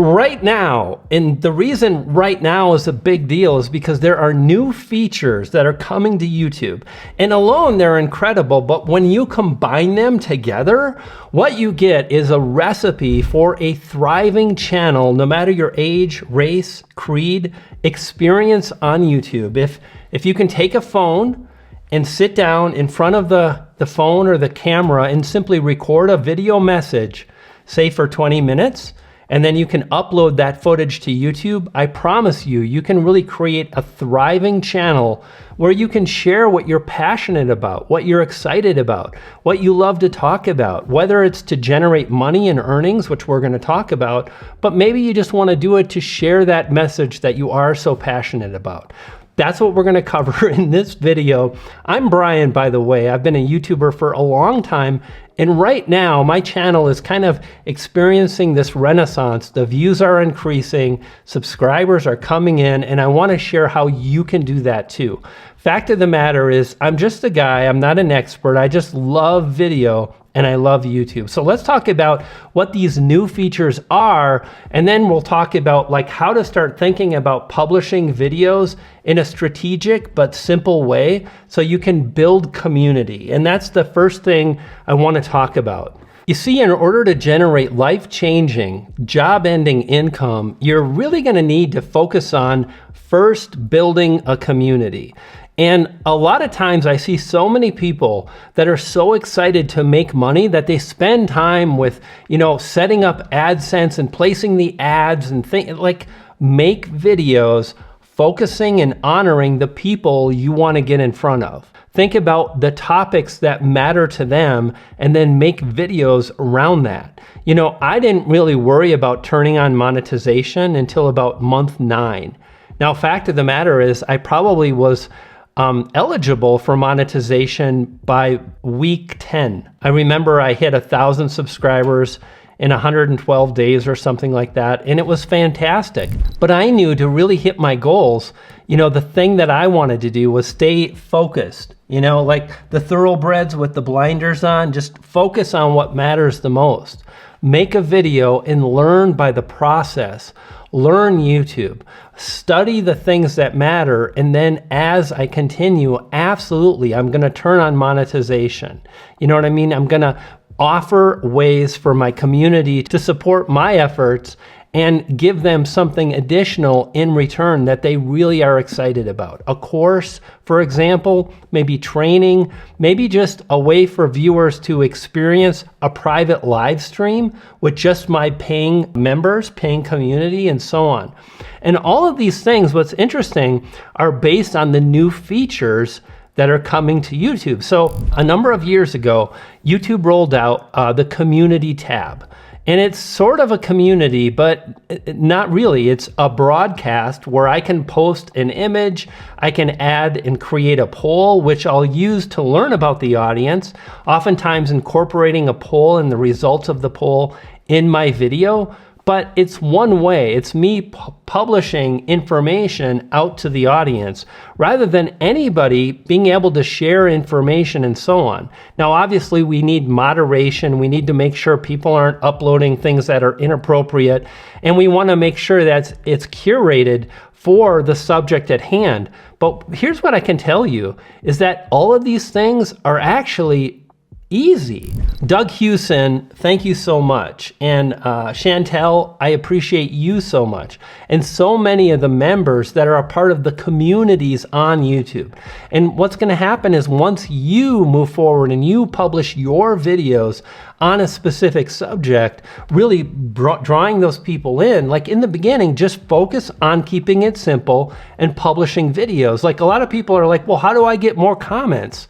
right now, and the reason right now is a big deal is because there are new features that are coming to YouTube. And alone, they're incredible, but when you combine them together, what you get is a recipe for a thriving channel, no matter your age, race, creed, experience on YouTube. If you can take a phone and sit down in front of the phone or the camera and simply record a video message, say for 20 minutes, and then you can upload that footage to YouTube, I promise you, you can really create a thriving channel where you can share what you're passionate about, what you're excited about, what you love to talk about, whether it's to generate money and earnings, which we're going to talk about, but maybe you just want to do it to share that message that you are so passionate about. That's what we're going to cover in this video. I'm Brian, by the way. I've been a YouTuber for a long time, and right now my channel is kind of experiencing this renaissance. The views are increasing, subscribers are coming in, and I want to share how you can do that too. Fact of the matter is, I'm just a guy, I'm not an expert, I just love video and I love YouTube. So let's talk about what these new features are, and then we'll talk about like how to start thinking about publishing videos in a strategic but simple way so you can build community. And that's the first thing I want to talk about. You see, in order to generate life-changing, job-ending income, you're really going to need to focus on first building a community. And a lot of times I see so many people that are so excited to make money that they spend time with, setting up AdSense and placing the ads and make videos focusing and honoring the people you want to get in front of. Think about the topics that matter to them and then make videos around that. I didn't really worry about turning on monetization until about month 9. Now, fact of the matter is I probably was eligible for monetization by week 10. I remember I hit 1,000 subscribers in 112 days or something like that, and it was fantastic. But I knew to really hit my goals, the thing that I wanted to do was stay focused, like the thoroughbreds with the blinders on, just focus on what matters the most. Make a video and learn by the process. Learn YouTube, study the things that matter, and then as I continue, absolutely, I'm going to turn on monetization. You know what I mean? I'm going to offer ways for my community to support my efforts and give them something additional in return that they really are excited about. A course, for example, maybe training, maybe just a way for viewers to experience a private live stream with just my paying members, paying community, and so on. And all of these things, what's interesting, are based on the new features that are coming to YouTube. So a number of years ago, YouTube rolled out the community tab. And it's sort of a community, but not really. It's a broadcast where I can post an image, I can add and create a poll, which I'll use to learn about the audience, oftentimes incorporating a poll and the results of the poll in my video. But it's one way. It's me publishing information out to the audience rather than anybody being able to share information and so on. Now, obviously, we need moderation. We need to make sure people aren't uploading things that are inappropriate. And we want to make sure that it's curated for the subject at hand. But here's what I can tell you is that all of these things are actually easy. Doug Hewson, thank you so much. And Chantel, I appreciate you so much. And so many of the members that are a part of the communities on YouTube. And what's going to happen is once you move forward and you publish your videos on a specific subject, really drawing those people in, like in the beginning, just focus on keeping it simple and publishing videos. Like a lot of people are like, well, how do I get more comments?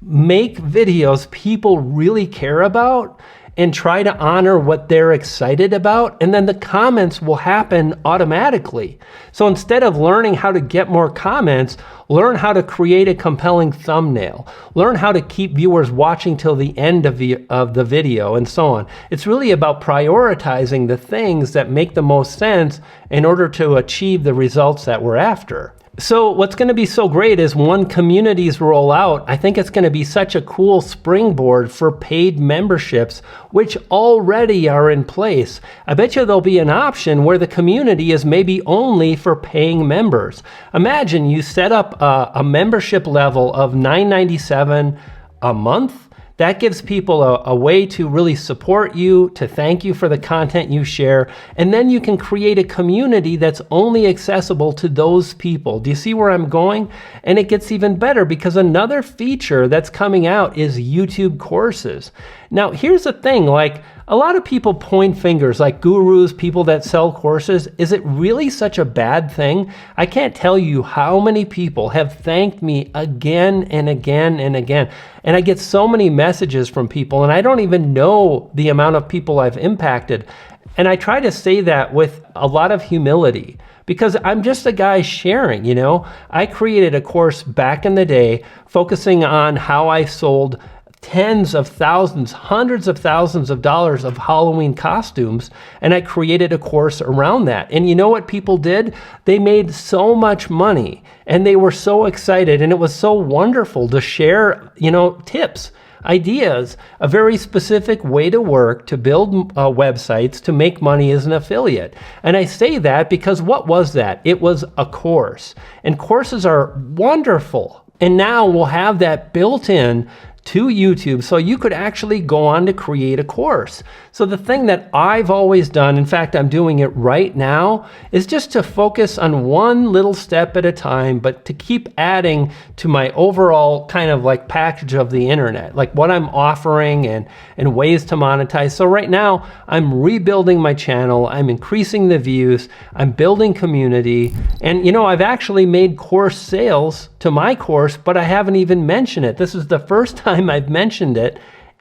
Make videos people really care about and try to honor what they're excited about, and then the comments will happen automatically. So instead of learning how to get more comments, learn how to create a compelling thumbnail. Learn how to keep viewers watching till the end of the video and so on. It's really about prioritizing the things that make the most sense in order to achieve the results that we're after. So what's going to be so great is when communities roll out, I think it's going to be such a cool springboard for paid memberships, which already are in place. I bet you there'll be an option where the community is maybe only for paying members. Imagine you set up a membership level of $9.97 a month. That gives people a way to really support you, to thank you for the content you share, and then you can create a community that's only accessible to those people. Do you see where I'm going? And it gets even better because another feature that's coming out is YouTube courses. Now, here's the thing, like a lot of people point fingers, like gurus, people that sell courses. Is it really such a bad thing? I can't tell you how many people have thanked me again and again and again. And I get so many messages from people, and I don't even know the amount of people I've impacted. And I try to say that with a lot of humility, because I'm just a guy sharing, you know. I created a course back in the day focusing on how I sold tens of thousands, hundreds of thousands of dollars of Halloween costumes, and I created a course around that. And you know what people did? They made so much money, and they were so excited, and it was so wonderful to share, you know, tips, ideas, a very specific way to work, to build websites, to make money as an affiliate. And I say that because what was that? It was a course, and courses are wonderful. And now we'll have that built in to YouTube, so you could actually go on to create a course. So the thing that I've always done, in fact, I'm doing it right now, is just to focus on one little step at a time, but to keep adding to my overall kind of like package of the internet, like what I'm offering and ways to monetize. So right now, I'm rebuilding my channel, I'm increasing the views, I'm building community, and you know, I've actually made course sales to my course, but I haven't even mentioned it. This is the first time I've mentioned it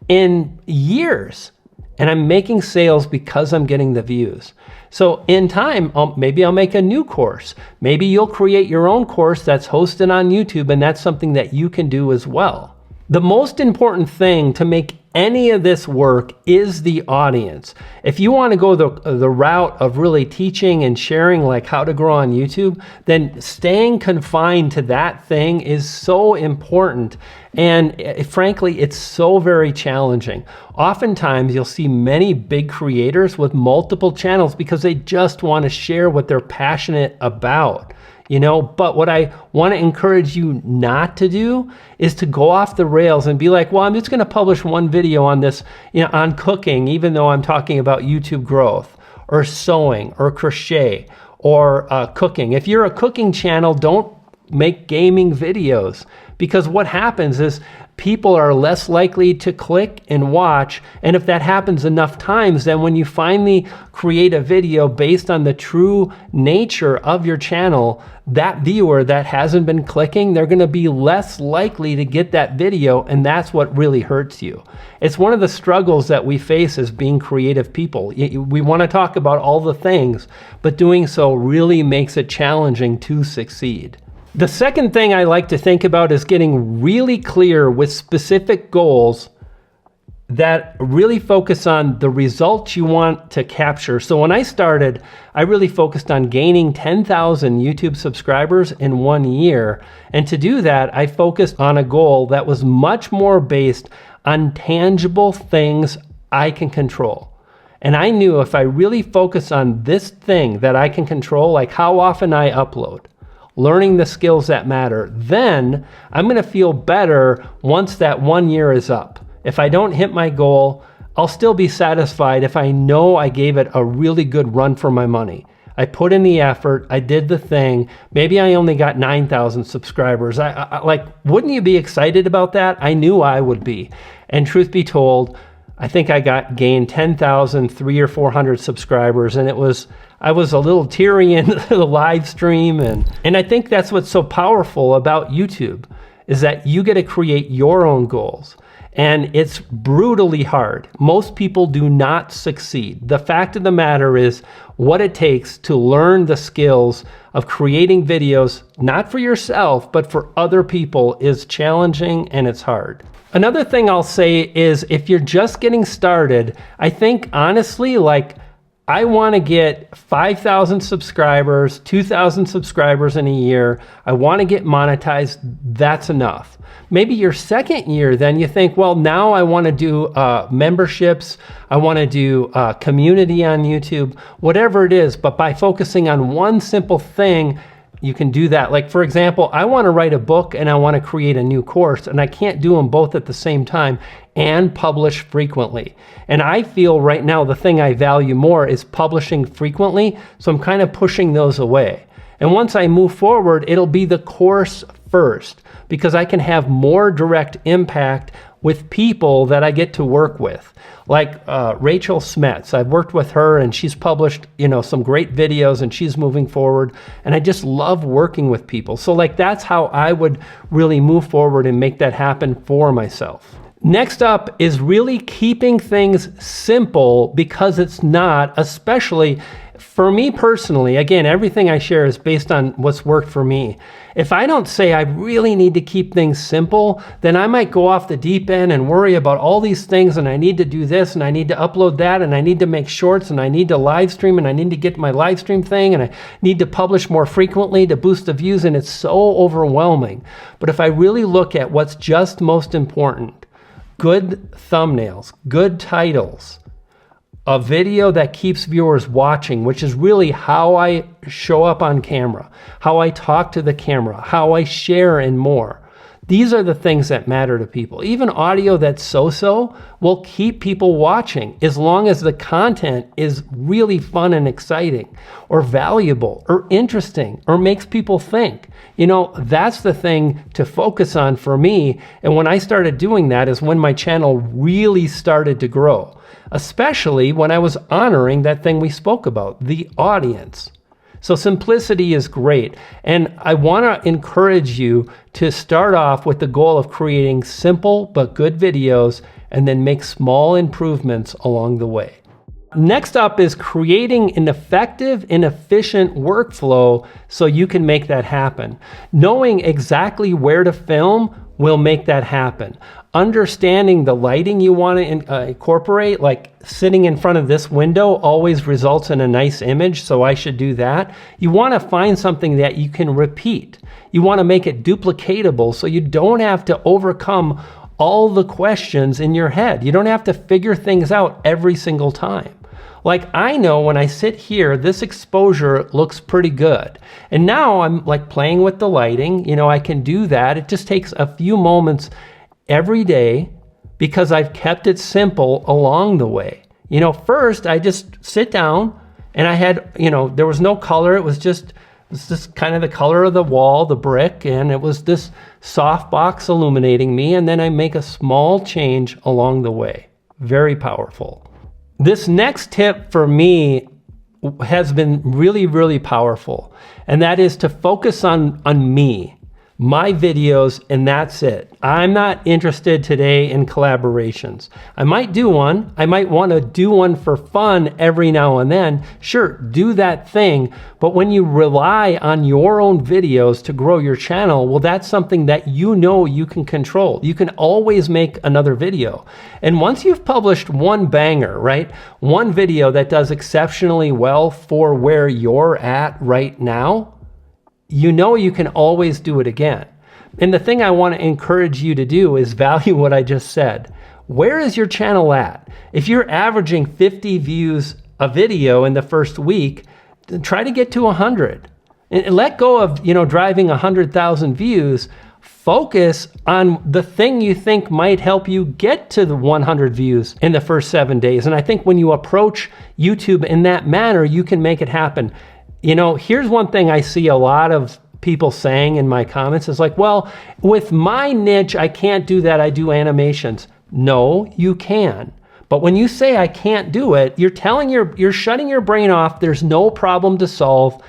in years. And I'm making sales because I'm getting the views. So in time, maybe I'll make a new course. Maybe you'll create your own course that's hosted on YouTube, and that's something that you can do as well. The most important thing to make any of this work is the audience. If you want to go the route of really teaching and sharing like how to grow on YouTube, then staying confined to that thing is so important. And frankly, it's so very challenging. Oftentimes, you'll see many big creators with multiple channels because they just want to share what they're passionate about. You know, but what I want to encourage you not to do is to go off the rails and be like, well, I'm just going to publish one video on this, you know, on cooking, even though I'm talking about YouTube growth, or sewing, or crochet, or cooking. If you're a cooking channel, don't make gaming videos, because what happens is people are less likely to click and watch. And if that happens enough times, then when you finally create a video based on the true nature of your channel, that viewer that hasn't been clicking, they're going to be less likely to get that video. And that's what really hurts you. It's one of the struggles that we face as being creative people. We want to talk about all the things, but doing so really makes it challenging to succeed. The second thing I like to think about is getting really clear with specific goals that really focus on the results you want to capture. So when I started, I really focused on gaining 10,000 YouTube subscribers in 1 year. And to do that, I focused on a goal that was much more based on tangible things I can control. And I knew if I really focus on this thing that I can control, like how often I upload, learning the skills that matter, then I'm going to feel better once that 1 year is up. If I don't hit my goal, I'll still be satisfied if I know I gave it a really good run for my money. I put in the effort, I did the thing. Maybe I only got 9,000 subscribers. Like, wouldn't you be excited about that? I knew I would be. And truth be told, I think I gained 10,000, 300 or 400 subscribers, and I was a little teary in the live stream, and I think that's what's so powerful about YouTube, is that you get to create your own goals. And it's brutally hard. Most people do not succeed. The fact of the matter is what it takes to learn the skills of creating videos, not for yourself, but for other people, is challenging and it's hard. Another thing I'll say is if you're just getting started, I think honestly, like, I want to get 5,000 subscribers, 2,000 subscribers in a year. I want to get monetized. That's enough. Maybe your second year, then you think, well, now I want to do memberships. I want to do community on YouTube, whatever it is. But by focusing on one simple thing, you can do that. Like, for example, I want to write a book and I want to create a new course, and I can't do them both at the same time and publish frequently. And I feel right now the thing I value more is publishing frequently, so I'm kind of pushing those away. And once I move forward, it'll be the course first, because I can have more direct impact with people that I get to work with. Like Rachel Smets, I've worked with her and she's published, some great videos and she's moving forward. And I just love working with people. So like, that's how I would really move forward and make that happen for myself. Next up is really keeping things simple, because it's not, especially for me personally, again, everything I share is based on what's worked for me. If I don't say I really need to keep things simple, then I might go off the deep end and worry about all these things, and I need to do this, and I need to upload that, and I need to make shorts, and I need to live stream, and I need to get my live stream thing, and I need to publish more frequently to boost the views, and it's so overwhelming. But if I really look at what's just most important, good thumbnails, good titles, a video that keeps viewers watching, which is really how I show up on camera, how I talk to the camera, how I share, and more. These are the things that matter to people. Even audio that's so-so will keep people watching as long as the content is really fun and exciting, or valuable, or interesting, or makes people think. That's the thing to focus on for me. And when I started doing that is when my channel really started to grow, especially when I was honoring that thing we spoke about, the audience. So simplicity is great. And I want to encourage you to start off with the goal of creating simple but good videos, and then make small improvements along the way. Next up is creating an effective and efficient workflow so you can make that happen. Knowing exactly where to film will make that happen. Understanding the lighting you want to incorporate, like sitting in front of this window always results in a nice image, so I should do that. You want to find something that you can repeat. You want to make it duplicatable so you don't have to overcome all the questions in your head. You don't have to figure things out every single time. Like, I know when I sit here, this exposure looks pretty good. And now I'm like playing with the lighting. I can do that. It just takes a few moments every day because I've kept it simple along the way. First I just sit down and I had, there was no color. It was just kind of the color of the wall, the brick, and it was this softbox illuminating me. And then I make a small change along the way. Very powerful. This next tip for me has been really, really powerful. And that is to focus on me, my videos, and that's it. I'm not interested today in collaborations. I might do one. I might want to do one for fun every now and then. Sure, do that thing. But when you rely on your own videos to grow your channel, well, that's something that you can control. You can always make another video. And once you've published one banger, right? One video that does exceptionally well for where you're at right now, you can always do it again. And the thing I want to encourage you to do is value what I just said. Where is your channel at? If you're averaging 50 views a video in the first week, then try to get to 100. And let go of, driving 100,000 views. Focus on the thing you think might help you get to the 100 views in the first 7 days. And I think when you approach YouTube in that manner, you can make it happen. Here's one thing I see a lot of people saying in my comments is like, well, with my niche, I can't do that. I do animations. No, you can. But when you say I can't do it, you're shutting your brain off. There's no problem to solve.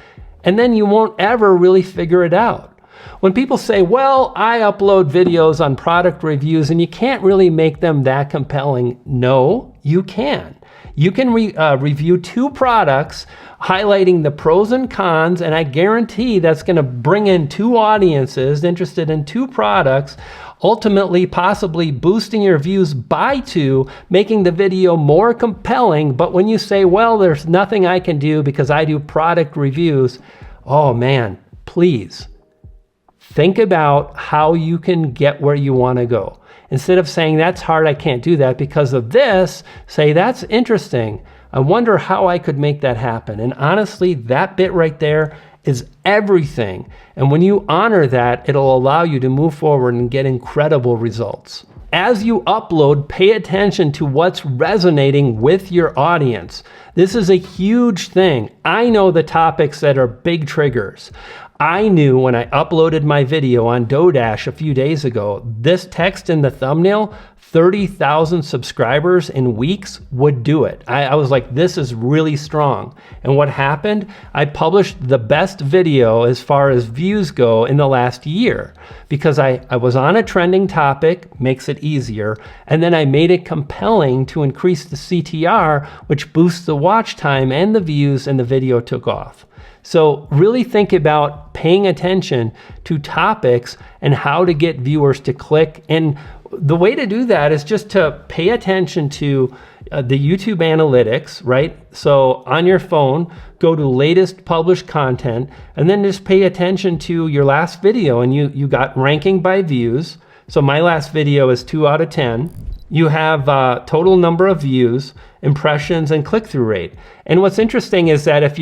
And then you won't ever really figure it out. When people say, well, I upload videos on product reviews and you can't really make them that compelling. No, you can. You can review 2 products, highlighting the pros and cons, and I guarantee that's going to bring in 2 audiences interested in 2 products, ultimately possibly boosting your views by 2, making the video more compelling. But when you say, well, there's nothing I can do because I do product reviews, oh man, please think about how you can get where you want to go. Instead of saying, that's hard, I can't do that because of this, say, that's interesting. I wonder how I could make that happen. And honestly, that bit right there is everything. And when you honor that, it'll allow you to move forward and get incredible results. As you upload, pay attention to what's resonating with your audience. This is a huge thing. I know the topics that are big triggers. I knew when I uploaded my video on DoDash a few days ago, this text in the thumbnail, 30,000 subscribers in weeks would do it. I was like, this is really strong. And what happened? I published the best video as far as views go in the last year because I was on a trending topic, makes it easier, and then I made it compelling to increase the CTR, which boosts the watch time and the views, and the video took off. So really think about paying attention to topics and how to get viewers to click. And the way to do that is just to pay attention to the YouTube analytics, right? So on your phone, go to latest published content, and then just pay attention to your last video. And you got ranking by views. So my last video is 2 out of 10. You have total number of views, impressions, and click-through rate. And what's interesting is that if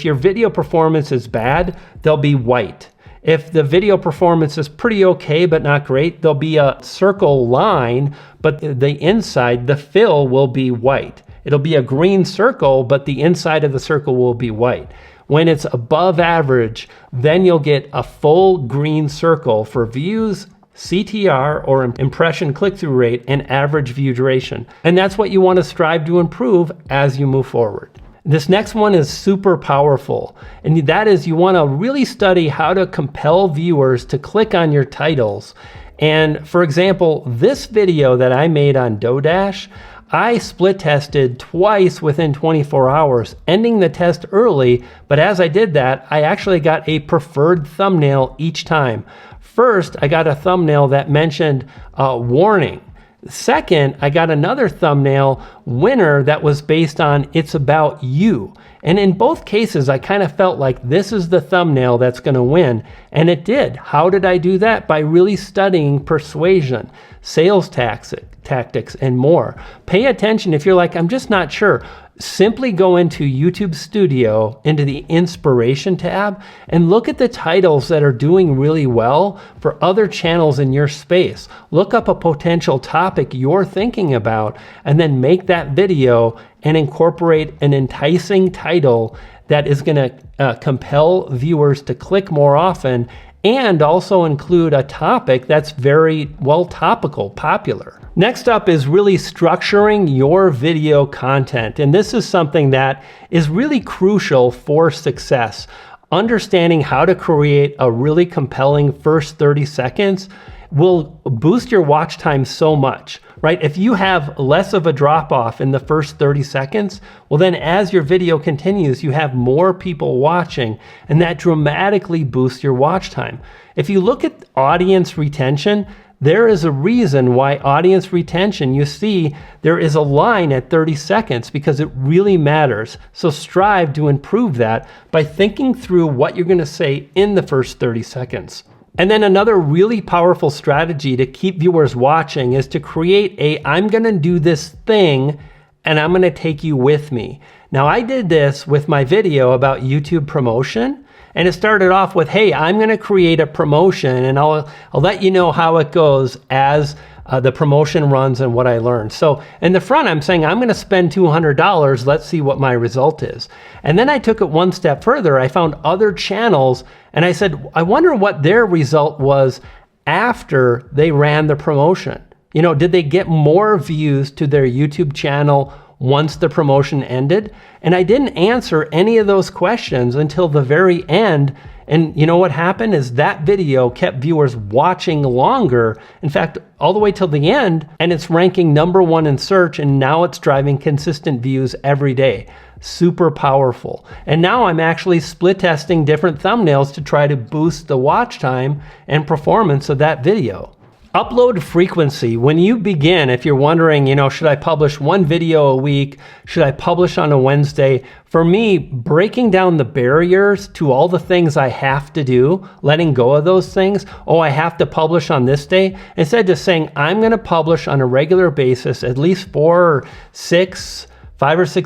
your video performance is bad, they'll be white. If the video performance is pretty okay but not great, there'll be a circle line, but the inside, the fill, will be white. It'll be a green circle, but the inside of the circle will be white. When it's above average, then you'll get a full green circle for views, CTR or impression click-through rate, and average view duration. And that's what you want to strive to improve as you move forward. This next one is super powerful, and that is you want to really study how to compel viewers to click on your titles. And for example, this video that I made on DoDash, I split tested twice within 24 hours, ending the test early, but as I did that, I actually got a preferred thumbnail each time. First, I got a thumbnail that mentioned warning. Second, I got another thumbnail winner that was based on it's about you. And in both cases, I kind of felt like this is the thumbnail that's going to win. And it did. How did I do that? By really studying persuasion, sales tactics, and more. Pay attention if you're like, I'm just not sure. Simply go into YouTube Studio, into the Inspiration tab, and look at the titles that are doing really well for other channels in your space. Look up a potential topic you're thinking about, and then make that video and incorporate an enticing title that is going to compel viewers to click more often, and also include a topic that's very well topical, popular. Next up is really structuring your video content. And this is something that is really crucial for success. Understanding how to create a really compelling first 30 seconds will boost your watch time so much, right? If you have less of a drop off in the first 30 seconds, well then as your video continues, you have more people watching, and that dramatically boosts your watch time. If you look at audience retention, there is a reason why audience retention, you see, there is a line at 30 seconds because it really matters. So strive to improve that by thinking through what you're going to say in the first 30 seconds. And then another really powerful strategy to keep viewers watching is to create I'm going to do this thing and I'm going to take you with me. Now I did this with my video about YouTube promotion. And it started off with, hey, I'm going to create a promotion and I'll let you know how it goes as the promotion runs and what I learned. So in the front, I'm saying I'm going to spend $200. Let's see what my result is. And then I took it one step further. I found other channels and I said, I wonder what their result was after they ran the promotion. You know, did they get more views to their YouTube channel once the promotion ended. And I didn't answer any of those questions until the very end. And you know what happened is that video kept viewers watching longer. In fact, all the way till the end, and it's ranking #1 in search, and now it's driving consistent views every day. Super powerful. And now I'm actually split testing different thumbnails to try to boost the watch time and performance of that video. Upload frequency. When you begin, if you're wondering, should I publish 1 video a week? Should I publish on a Wednesday? For me, breaking down the barriers to all the things I have to do, letting go of those things, I have to publish on this day, instead of just saying, I'm going to publish on a regular basis, at least 5 or 6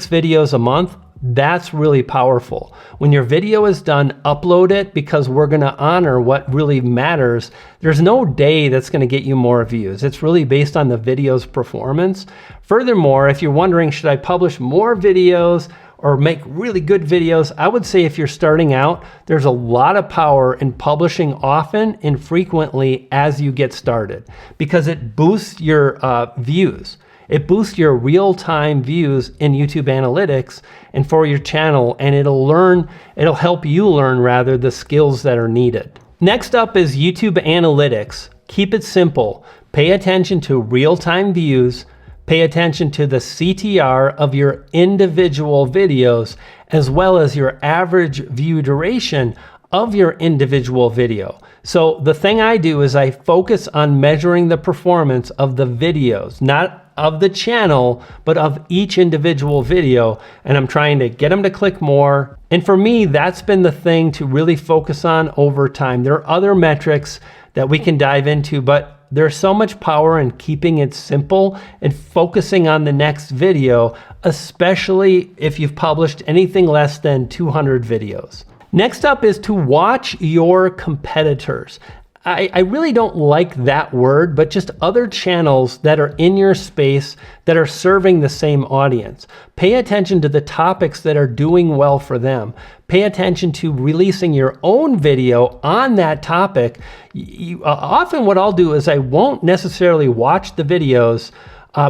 videos a month, that's really powerful. When your video is done, upload it, because we're going to honor what really matters. There's no day that's going to get you more views. It's really based on the video's performance. Furthermore, if you're wondering, should I publish more videos or make really good videos? I would say if you're starting out, there's a lot of power in publishing often and frequently as you get started, because it boosts your views. It boosts your real-time views in YouTube analytics and for your channel, and it'll help you learn rather the skills that are needed. Next up is YouTube analytics. Keep it simple. Pay attention to real-time views, pay attention to the CTR of your individual videos, as well as your average view duration of your individual video. So the thing I do is I focus on measuring the performance of the videos, not of the channel, but of each individual video. And I'm trying to get them to click more. And for me, that's been the thing to really focus on over time. There are other metrics that we can dive into, but there's so much power in keeping it simple and focusing on the next video, especially if you've published anything less than 200 videos. Next up is to watch your competitors. I really don't like that word, but just other channels that are in your space that are serving the same audience. Pay attention to the topics that are doing well for them. Pay attention to releasing your own video on that topic. Often what I'll do is I won't necessarily watch the videos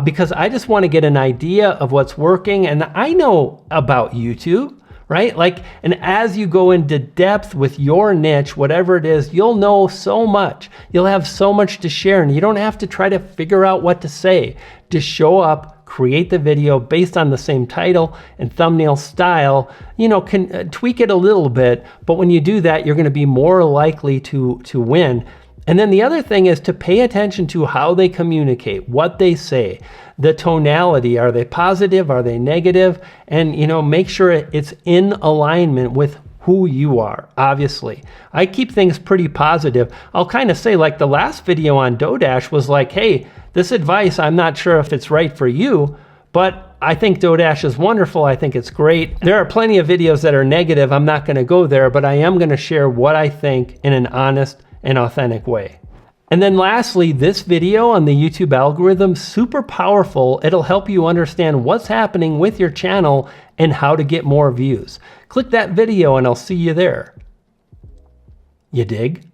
because I just want to get an idea of what's working, and I know about YouTube. Right? And as you go into depth with your niche, whatever it is, you'll know so much. You'll have so much to share, and you don't have to try to figure out what to say. Just show up, create the video based on the same title and thumbnail style. Can tweak it a little bit, but when you do that, you're going to be more likely to win. And then the other thing is to pay attention to how they communicate, what they say, the tonality. Are they positive? Are they negative? And, make sure it's in alignment with who you are, obviously. I keep things pretty positive. I'll kind of say, like the last video on DoorDash was like, hey, this advice, I'm not sure if it's right for you, but I think DoorDash is wonderful. I think it's great. There are plenty of videos that are negative. I'm not going to go there, but I am going to share what I think in an honest and authentic way. And then lastly, this video on the YouTube algorithm, super powerful. It'll help you understand what's happening with your channel and how to get more views. Click that video and I'll see you there. You dig?